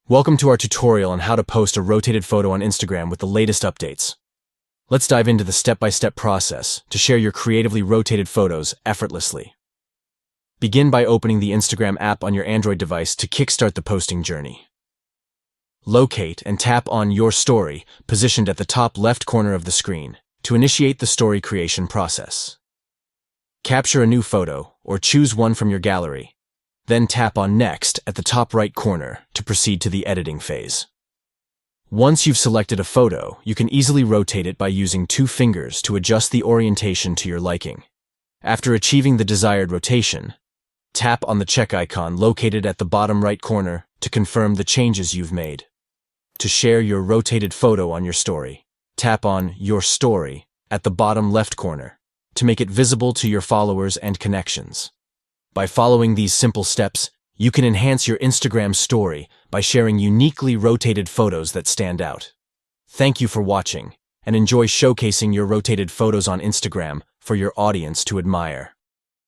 Welcome to our tutorial on how to post a rotated photo on Instagram with the latest updates. Let's dive into the step-by-step process to share your creatively rotated photos effortlessly. Begin by opening the Instagram app on your Android device to kickstart the posting journey. Locate and tap on Your Story, positioned at the top left corner of the screen, to initiate the story creation process. Capture a new photo, or choose one from your gallery. Then tap on Next at the top right corner to proceed to the editing phase. Once you've selected a photo, you can easily rotate it by using 2 fingers to adjust the orientation to your liking. After achieving the desired rotation, tap on the check icon located at the bottom right corner to confirm the changes you've made. To share your rotated photo on your story, tap on Your Story at the bottom left corner to make it visible to your followers and connections. By following these simple steps, you can enhance your Instagram story by sharing uniquely rotated photos that stand out. Thank you for watching, and enjoy showcasing your rotated photos on Instagram for your audience to admire.